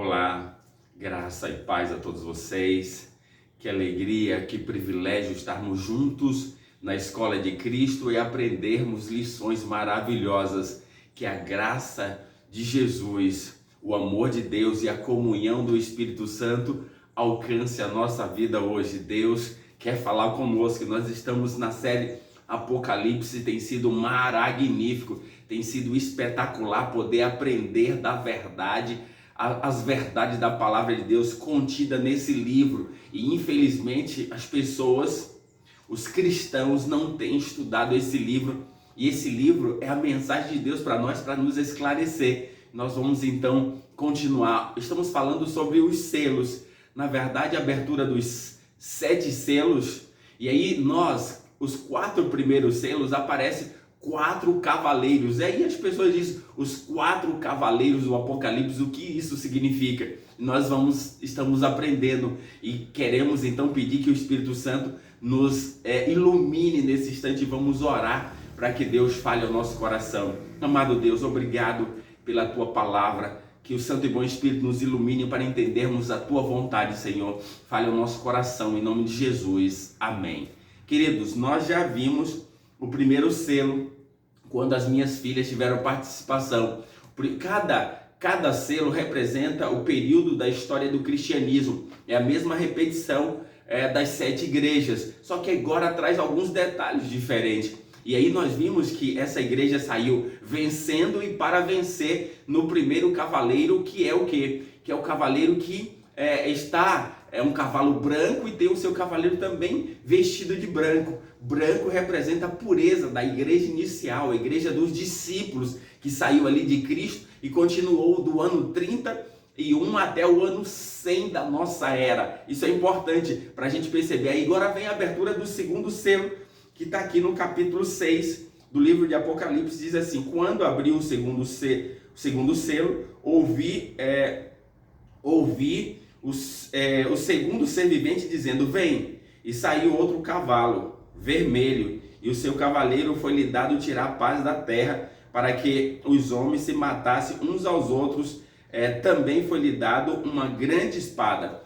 Olá, graça e paz a todos vocês. Que alegria, que privilégio estarmos juntos na Escola de Cristo e aprendermos lições maravilhosas. Que a graça de Jesus, o amor de Deus e a comunhão do Espírito Santo alcance a nossa vida hoje. Deus quer falar conosco. Nós estamos na série Apocalipse, tem sido magnífico, tem sido espetacular poder aprender da verdade, as verdades da palavra de Deus contida nesse livro. E infelizmente as pessoas, os cristãos, não têm estudado esse livro, e esse livro é a mensagem de Deus para nós, para nos esclarecer. Nós vamos então continuar. Estamos falando sobre os selos, na verdade a abertura dos 7 selos, e aí os 4 primeiros selos, aparecem 4 cavaleiros. E aí as pessoas dizem, os 4 cavaleiros do Apocalipse, o que isso significa? Nós estamos aprendendo e queremos então pedir que o Espírito Santo nos ilumine nesse instante. Vamos orar para que Deus fale ao nosso coração. Amado Deus, obrigado pela Tua palavra. Que o Santo e Bom Espírito nos ilumine para entendermos a Tua vontade, Senhor. Fale ao nosso coração, em nome de Jesus. Amém. Queridos, nós já vimos o primeiro selo, quando as minhas filhas tiveram participação. Cada selo representa o período da história do cristianismo. É a mesma repetição das 7 igrejas, só que agora traz alguns detalhes diferentes. E aí nós vimos que essa igreja saiu vencendo e para vencer no primeiro cavaleiro, que é o quê? Que é o cavaleiro que é um cavalo branco e tem o seu cavaleiro também vestido de branco. Branco representa a pureza da igreja inicial, a igreja dos discípulos, que saiu ali de Cristo e continuou do ano 31 até o ano 100 da nossa era. Isso é importante para a gente perceber. Aí agora vem a abertura do segundo selo, que está aqui no capítulo 6 do livro de Apocalipse. Diz assim: quando abriu o segundo selo, ouvi o segundo ser vivente dizendo: vem. E saiu outro cavalo vermelho, e o seu cavaleiro foi-lhe dado tirar a paz da terra, para que os homens se matassem uns aos outros. Também foi-lhe dado uma grande espada.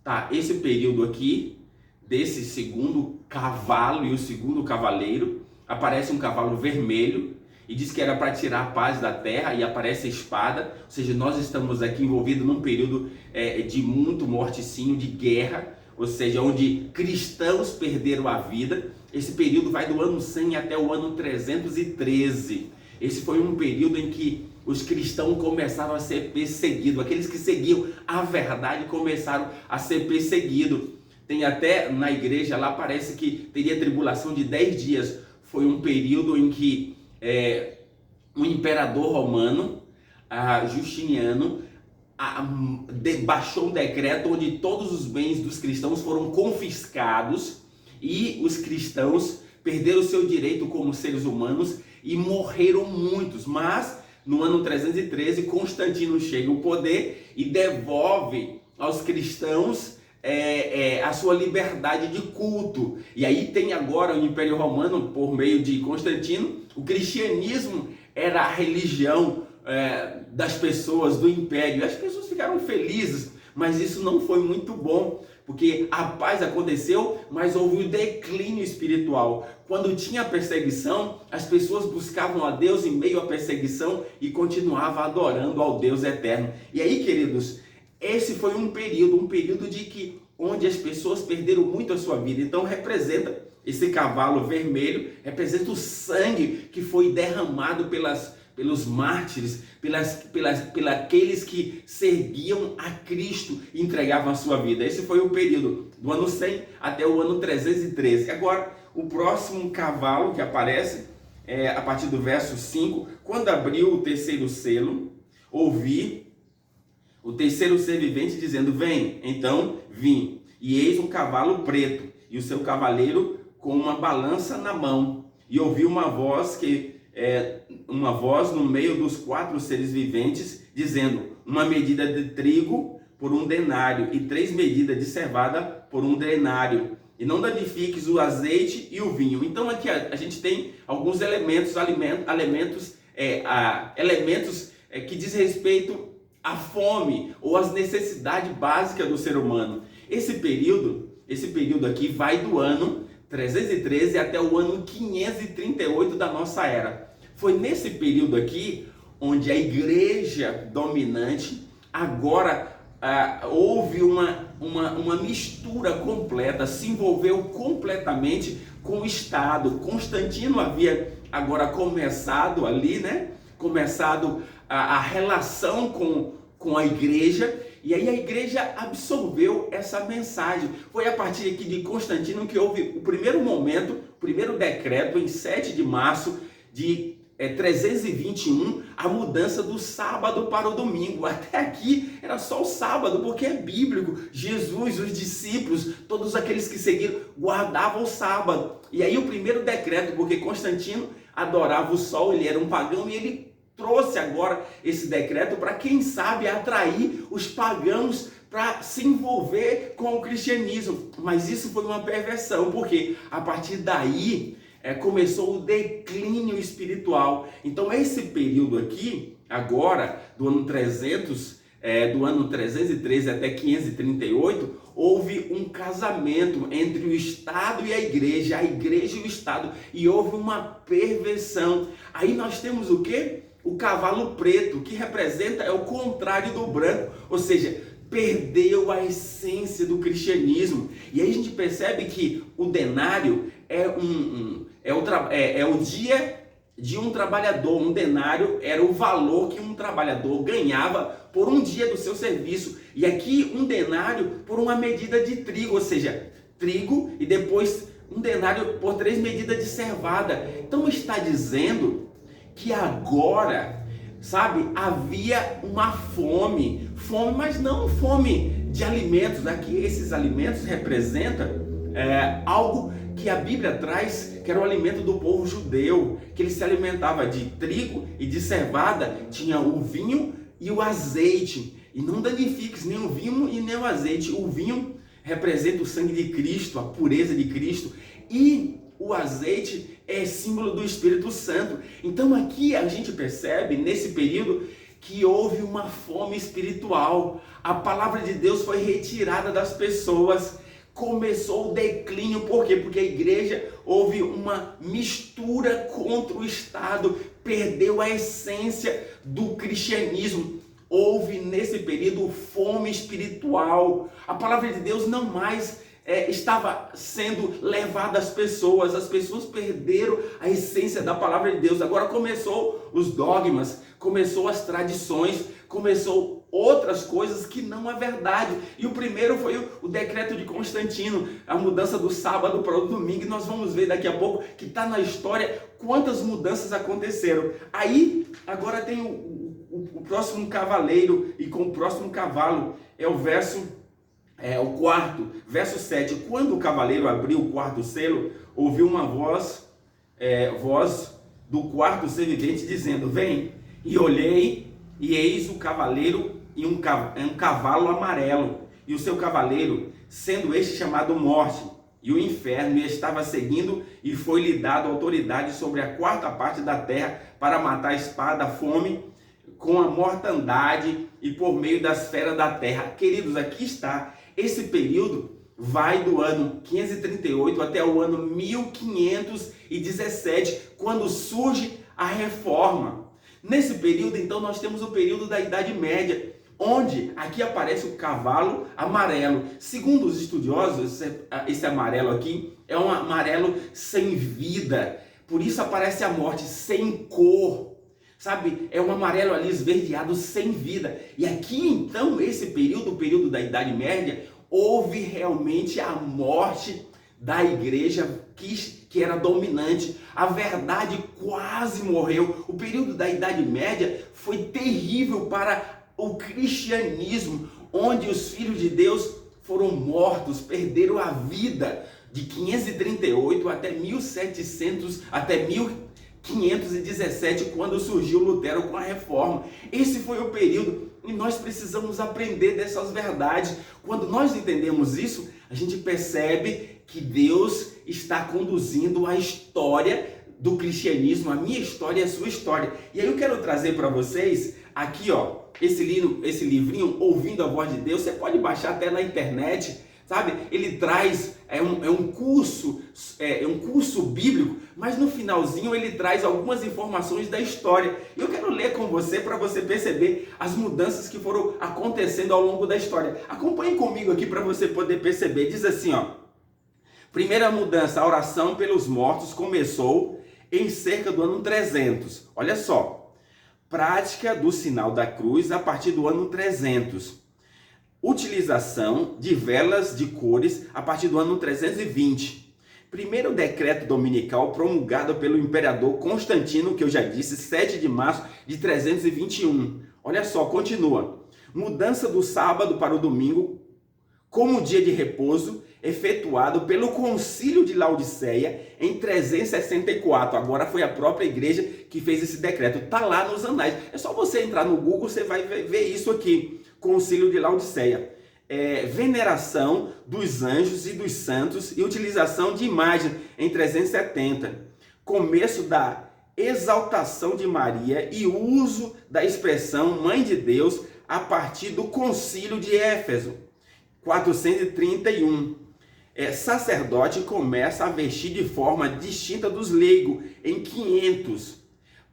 Tá, esse período aqui, desse segundo cavalo e o segundo cavaleiro, aparece um cavalo vermelho, e diz que era para tirar a paz da terra, e aparece a espada. Ou seja, nós estamos aqui envolvidos num período de muito morticínio, de guerra, ou seja, onde cristãos perderam a vida. Esse período vai do ano 100 até o ano 313. Esse foi um período em que os cristãos começaram a ser perseguidos. Aqueles que seguiam a verdade começaram a ser perseguidos. Tem até na igreja lá, parece que teria tribulação de 10 dias. Foi um período em que o imperador romano, Justiniano, baixou um decreto onde todos os bens dos cristãos foram confiscados, e os cristãos perderam o seu direito como seres humanos e morreram muitos. Mas no ano 313, Constantino chega ao poder e devolve aos cristãos a sua liberdade de culto. E aí tem agora o Império Romano, por meio de Constantino. O cristianismo era a religião das pessoas do Império. As pessoas ficaram felizes, mas isso não foi muito bom, porque a paz aconteceu, mas houve um declínio espiritual. Quando tinha perseguição, as pessoas buscavam a Deus em meio à perseguição e continuavam adorando ao Deus eterno. E aí, queridos, esse foi um período onde as pessoas perderam muito a sua vida. Então representa esse cavalo vermelho, representa o sangue que foi derramado pelos mártires, aqueles que serviam a Cristo e entregavam a sua vida. Esse foi o período do ano 100 até o ano 313. Agora, o próximo cavalo que aparece a partir do verso 5: quando abriu o terceiro selo, ouvi o terceiro ser vivente dizendo: vem. Então vim, e eis um cavalo preto, e o seu cavaleiro com uma balança na mão. E ouvi uma voz no meio dos 4 seres viventes, dizendo: uma medida de trigo por 1 denário, e 3 medidas de cevada por 1 denário. E não danifiques o azeite e o vinho. Então aqui a gente tem alguns elementos que diz respeito a fome ou as necessidades básicas do ser humano. Esse período aqui vai do ano 313 até o ano 538 da nossa era. Foi nesse período aqui onde a igreja dominante agora houve uma mistura completa, se envolveu completamente com o Estado. Constantino havia agora começado ali, né? Começado a relação com a igreja, e aí a igreja absorveu essa mensagem. Foi a partir aqui de Constantino que houve o primeiro momento, o primeiro decreto, em 7 de março de 321, a mudança do sábado para o domingo. Até aqui era só o sábado, porque é bíblico. Jesus, os discípulos, todos aqueles que seguiram, guardavam o sábado. E aí o primeiro decreto, porque Constantino adorava o sol, ele era um pagão, e ele trouxe agora esse decreto para, quem sabe, atrair os pagãos para se envolver com o cristianismo. Mas isso foi uma perversão, porque a partir daí começou o declínio espiritual. Então esse período aqui, agora, do ano 313 até 538, houve um casamento entre o Estado e a igreja e o Estado, e houve uma perversão. Aí nós temos o quê? O cavalo preto, que representa o contrário do branco, ou seja, perdeu a essência do cristianismo. E aí a gente percebe que o denário é o dia de um trabalhador. Um denário era o valor que um trabalhador ganhava por um dia do seu serviço. E aqui um denário por uma medida de trigo, ou seja, trigo, e depois um denário por 3 medidas de cevada. Então está dizendo que agora, sabe, havia uma fome, mas não fome de alimentos. Aqui esses alimentos representam algo que a Bíblia traz, que era o alimento do povo judeu, que ele se alimentava de trigo e de cevada, tinha o vinho e o azeite. E não danifiques nem o vinho e nem o azeite. O vinho representa o sangue de Cristo, a pureza de Cristo, e o azeite é símbolo do Espírito Santo. Então aqui a gente percebe, nesse período, que houve uma fome espiritual. A palavra de Deus foi retirada das pessoas. Começou o declínio. Por quê? Porque a igreja houve uma mistura contra o Estado, perdeu a essência do cristianismo. Houve nesse período fome espiritual. A palavra de Deus não mais estava sendo levada às pessoas. As pessoas perderam a essência da palavra de Deus. Agora começou os dogmas, começou as tradições, começou outras coisas que não é verdade. E o primeiro foi o decreto de Constantino, a mudança do sábado para o domingo. E nós vamos ver daqui a pouco que está na história quantas mudanças aconteceram. Aí agora tem o próximo cavaleiro, e com o próximo cavalo é o o quarto, verso 7. Quando o cavaleiro abriu o quarto selo, ouviu uma voz do quarto ser vivente dizendo: vem. E olhei, e eis o cavaleiro e um cavalo amarelo, e o seu cavaleiro, sendo este chamado Morte, e o inferno, e estava seguindo, e foi-lhe dado autoridade sobre a quarta parte da terra para matar a espada, a fome, com a mortandade e por meio das feras da terra. Queridos, aqui está. Esse período vai do ano 538 até o ano 1517, quando surge a reforma. Nesse período, então, nós temos o período da Idade Média, onde aqui aparece o cavalo amarelo. Segundo os estudiosos, esse amarelo aqui é um amarelo sem vida. Por isso aparece a morte, sem cor. Sabe, é um amarelo ali esverdeado, sem vida. E aqui então, esse período, o período da Idade Média, houve realmente a morte da igreja que era dominante. A verdade quase morreu. O período da Idade Média foi terrível para o cristianismo, onde os filhos de Deus foram mortos, perderam a vida de 538 até 1517, quando surgiu Lutero com a reforma. Esse foi o período, e nós precisamos aprender dessas verdades. Quando nós entendemos isso, a gente percebe que Deus está conduzindo a história do cristianismo, a minha história e a sua história. E aí eu quero trazer para vocês aqui, ó, esse livrinho, Ouvindo a Voz de Deus. Você pode baixar até na internet, sabe? Ele traz, é um curso bíblico, mas no finalzinho ele traz algumas informações da história. Eu quero ler com você para você perceber as mudanças que foram acontecendo ao longo da história. Acompanhe comigo aqui para você poder perceber. Diz assim, ó: primeira mudança, a oração pelos mortos começou em cerca do ano 300. Olha só, prática do sinal da cruz a partir do ano 300. Utilização de velas de cores a partir do ano 320. Primeiro decreto dominical promulgado pelo imperador Constantino, que eu já disse, 7 de março de 321. Olha só, continua. Mudança do sábado para o domingo como dia de repouso, efetuado pelo Concílio de Laodiceia em 364. Agora foi a própria igreja que fez esse decreto. Está lá nos anais. É só você entrar no Google, você vai ver isso aqui. Concílio de Laodiceia. Veneração dos anjos e dos santos e utilização de imagem em 370. Começo da exaltação de Maria e uso da expressão Mãe de Deus a partir do Concílio de Éfeso, 431. Sacerdote começa a vestir de forma distinta dos leigos, em 500.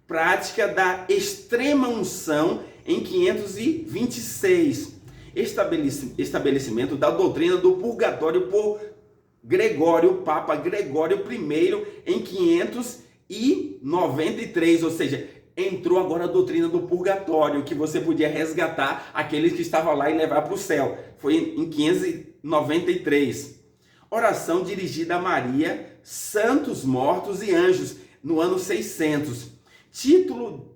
Prática da extrema unção, em 526. Estabelecimento da doutrina do purgatório por Gregório, Papa Gregório I, em 593. Ou seja, entrou agora a doutrina do purgatório, que você podia resgatar aqueles que estavam lá e levar para o céu. Foi em 593. Oração dirigida a Maria, santos, mortos e anjos, no ano 600. Título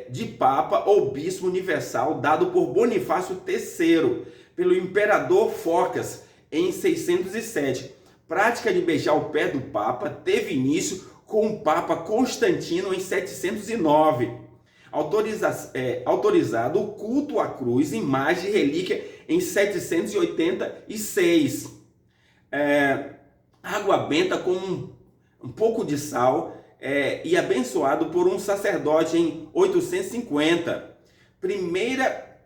de Papa ou Bispo Universal dado por Bonifácio III, pelo Imperador Focas, em 607. Prática de beijar o pé do Papa teve início com o Papa Constantino em 709. Autorizado o culto à cruz, imagem e relíquia em 786. Água benta com um pouco de sal e abençoado por um sacerdote em 850. Primeira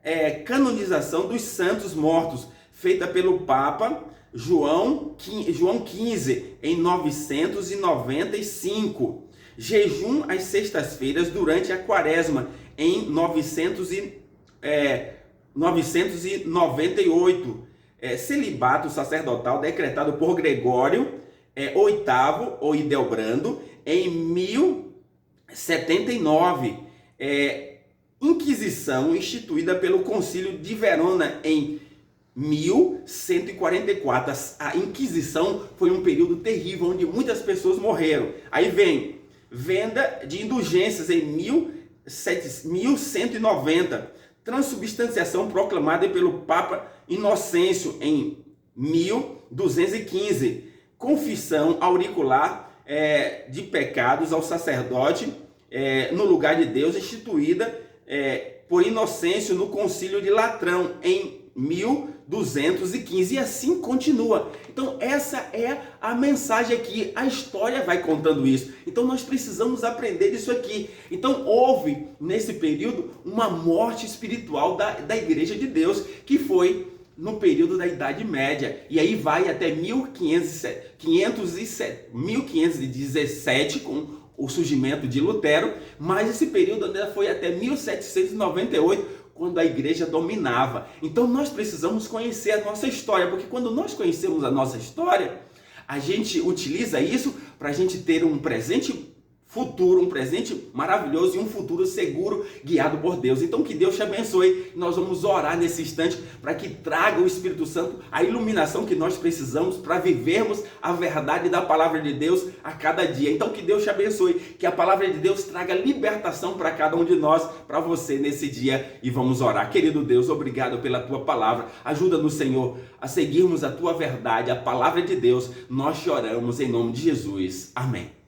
canonização dos santos mortos, feita pelo Papa João XV em 995. Jejum às sextas-feiras durante a quaresma em 998. Celibato sacerdotal decretado por Gregório VIII ou Hildebrando em 1079. Inquisição instituída pelo Concílio de Verona em 1144. A Inquisição foi um período terrível onde muitas pessoas morreram. Aí vem venda de indulgências em 1190. Transubstanciação proclamada pelo Papa Inocêncio em 1215. Confissão auricular de pecados ao sacerdote no lugar de Deus, instituída por Inocêncio no Concílio de Latrão em 1215, e assim continua. Então essa é a mensagem aqui, a história vai contando isso. Então nós precisamos aprender isso aqui. Então houve nesse período uma morte espiritual da Igreja de Deus, que foi no período da Idade Média, e aí vai até 1517 com o surgimento de Lutero, mas esse período ainda foi até 1798, quando a igreja dominava. Então nós precisamos conhecer a nossa história, porque quando nós conhecemos a nossa história, a gente utiliza isso para a gente ter um presente futuro, um presente maravilhoso e um futuro seguro, guiado por Deus. Então que Deus te abençoe. Nós vamos orar nesse instante para que traga o Espírito Santo a iluminação que nós precisamos para vivermos a verdade da palavra de Deus a cada dia. Então que Deus te abençoe, que a palavra de Deus traga libertação para cada um de nós, para você nesse dia, e vamos orar. Querido Deus, obrigado pela tua palavra. Ajuda-nos, Senhor, a seguirmos a tua verdade, a palavra de Deus. Nós te oramos em nome de Jesus. Amém.